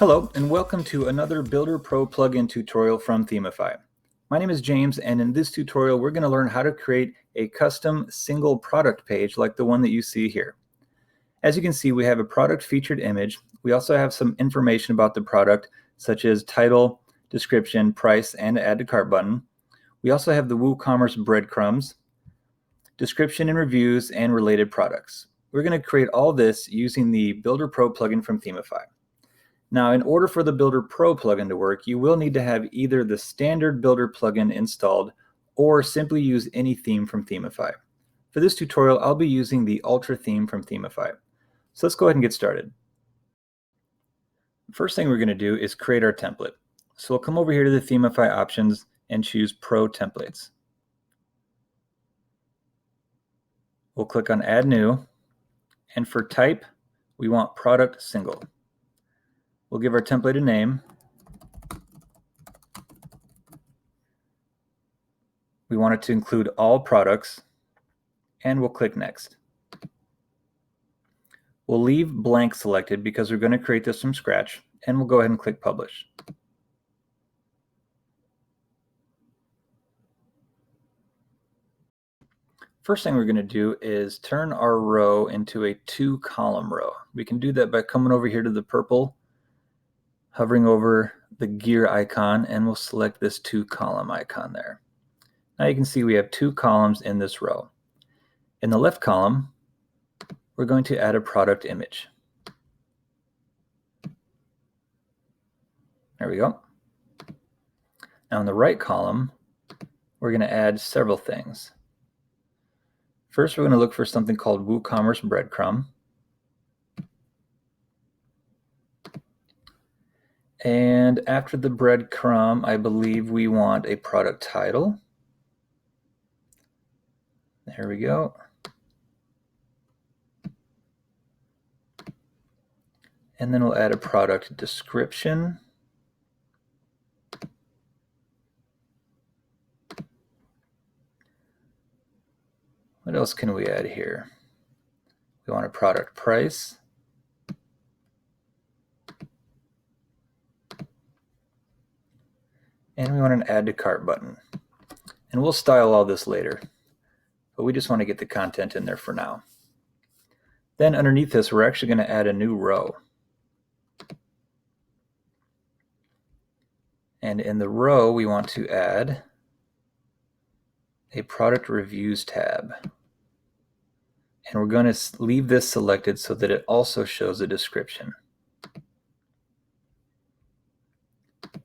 Hello, and welcome to another Builder Pro plugin tutorial from Themify. My name is James, and in this tutorial we're going to learn how to create a custom single product page like the one that you see here. As you can see, we have a product featured image. We also have some information about the product, such as title, description, price, and add to cart button. We also have the WooCommerce breadcrumbs, description and reviews, and related products. We're going to create all this using the Builder Pro plugin from Themify. Now, in order for the Builder Pro plugin to work, you will need to have either the standard Builder plugin installed or simply use any theme from Themify. For this tutorial, I'll be using the Ultra theme from Themify. So let's go ahead and get started. First thing we're going to do is create our template. So we'll come over here to the Themify options and choose Pro Templates. We'll click on Add New, and for type, we want Product Single. We'll give our template a name. We want it to include all products, and we'll click Next. We'll leave blank selected because we're going to create this from scratch, and we'll go ahead and click Publish. First thing we're going to do is turn our row into a 2-column row. We can do that by coming over here to the purple, hovering over the gear icon, and we'll select this 2-column icon there. Now you can see we have 2 columns in this row. In the left column, we're going to add a product image. There we go. Now in the right column, we're going to add several things. First, we're going to look for something called WooCommerce breadcrumb. And after the breadcrumb, I believe we want a product title. There we go. And then we'll add a product description. What else can we add here? We want a product price. And we want an add to cart button. And we'll style all this later, but we just want to get the content in there for now. Then underneath this, we're actually going to add a new row. And in the row, we want to add a product reviews tab. And we're going to leave this selected so that it also shows a description.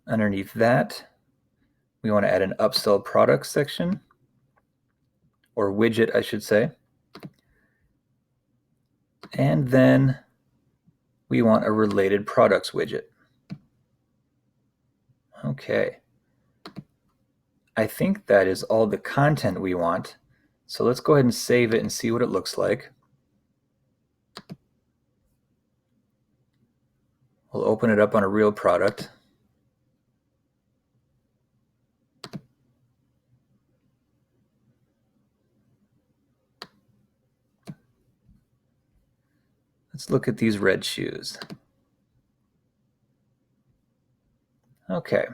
Underneath that, we want to add an upsell products section, or widget, I should say. And then we want a related products widget. Okay. I think that is all the content we want. So let's go ahead and save it and see what it looks like. We'll open it up on a real product. Let's look at these red shoes. Okay.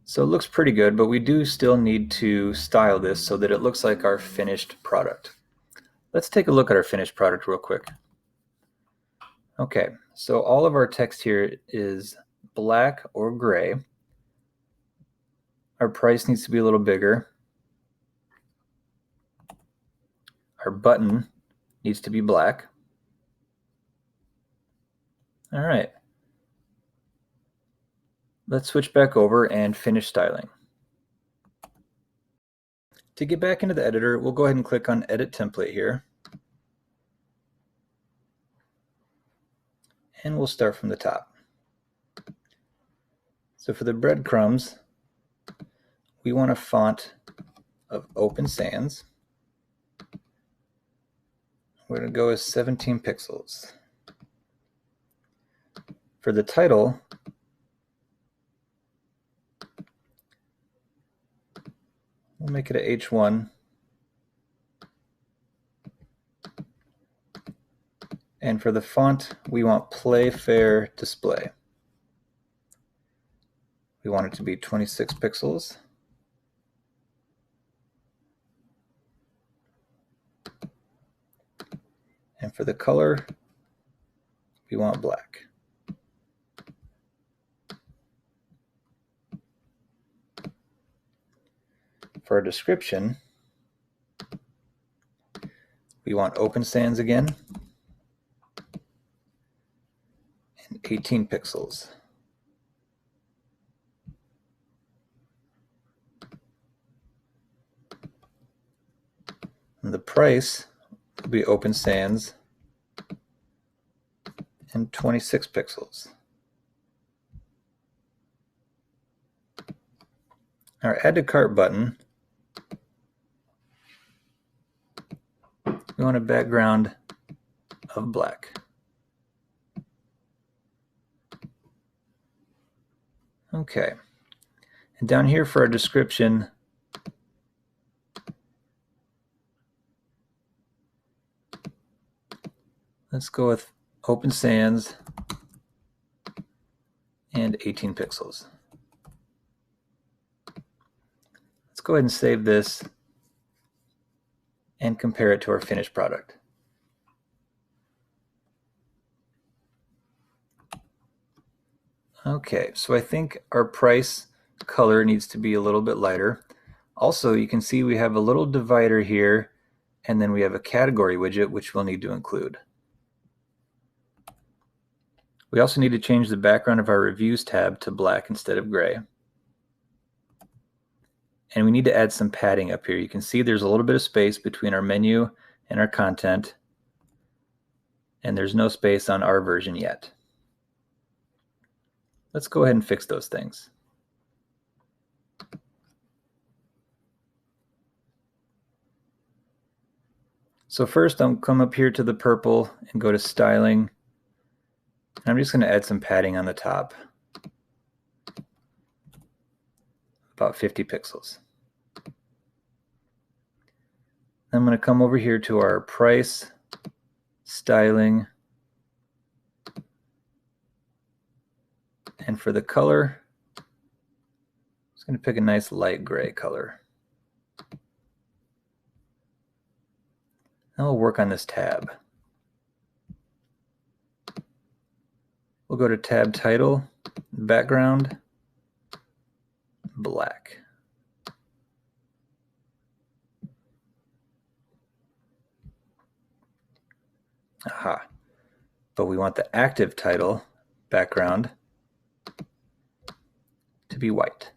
So it looks pretty good, but we do still need to style this so that it looks like our finished product. Let's take a look at our finished product real quick. Okay, so all of our text here is black or gray. Our price needs to be a little bigger. Our button needs to be black. All right. Let's switch back over and finish styling. To get back into the editor, we'll go ahead and click on Edit Template here. And we'll start from the top. So for the breadcrumbs, we want a font of Open Sans. We're going to go with 17 pixels. For the title, we'll make it a H1 And for the font, we want Play Fair Display. We want it to be 26 pixels. And for the color, we want black. For our description, we want open sans again, and 18 pixels. And the price will be open sans and 26 pixels. Our add to cart button, we want a background of black. Okay, and down here for our description, let's go with open sans and 18 pixels. Let's go ahead and save this and compare it to our finished product. Okay, so I think our price color needs to be a little bit lighter. Also, you can see we have a little divider here, and then we have a category widget which we'll need to include. We also need to change the background of our reviews tab to black instead of gray. And we need to add some padding up here. You can see there's a little bit of space between our menu and our content, and there's no space on our version yet. Let's go ahead and fix those things. So first I'll come up here to the purple and go to styling. I'm just going to add some padding on the top, about 50 pixels. I'm going to come over here to our price, styling, and for the color, I'm just going to pick a nice light gray color. Now we'll work on this tab. We'll go to tab title, background, black. Aha. But we want the active title background to be white.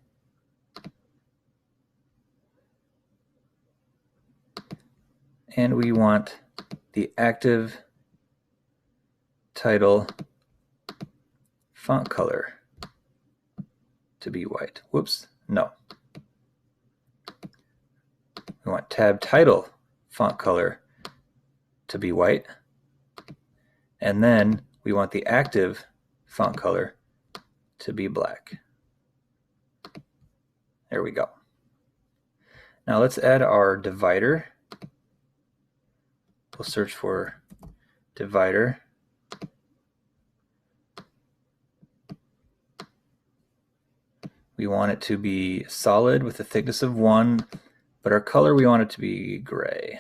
And we want the active title font color to be white. Whoops, no. We want tab title font color to be white. And then we want the active font color to be black. There we go. Now let's add our divider. We'll search for divider. We want it to be solid with a thickness of 1, but our color we want it to be gray.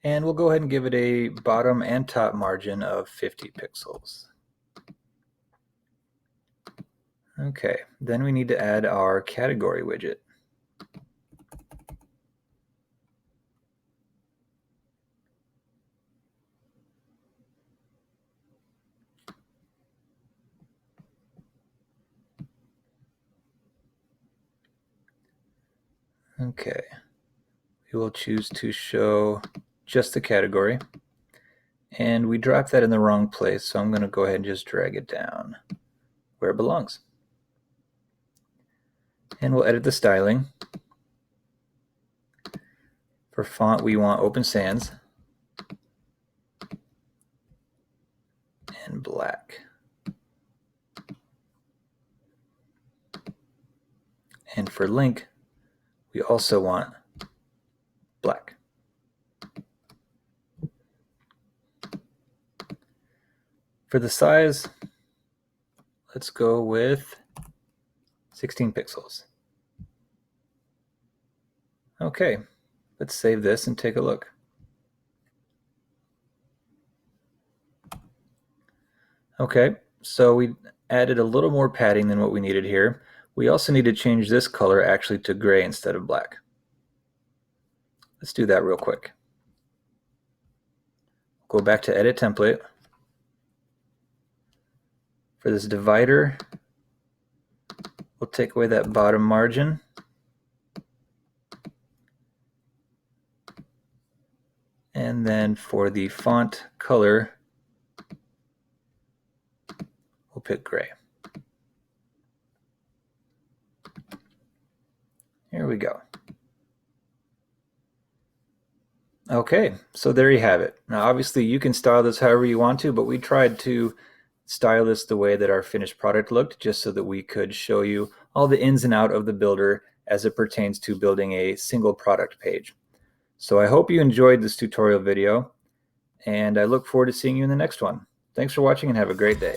And we'll go ahead and give it a bottom and top margin of 50 pixels. Okay, then we need to add our category widget. Okay, we will choose to show just the category, and we dropped that in the wrong place, so I'm going to go ahead and just drag it down where it belongs. And we'll edit the styling. For font, we want open sans and black. And for link, we also want black. For the size, let's go with 16 pixels. Okay, let's save this and take a look. Okay, so we added a little more padding than what we needed here. We also need to change this color actually to gray instead of black. Let's do that real quick. Go back to Edit Template. For this divider, we'll take away that bottom margin. And then for the font color, we'll pick gray. Here we go. Okay, so there you have it. Now obviously you can style this however you want to, but we tried to style this the way that our finished product looked, just so that we could show you all the ins and outs of the builder as it pertains to building a single product page. So I hope you enjoyed this tutorial video, and I look forward to seeing you in the next one. Thanks for watching and have a great day.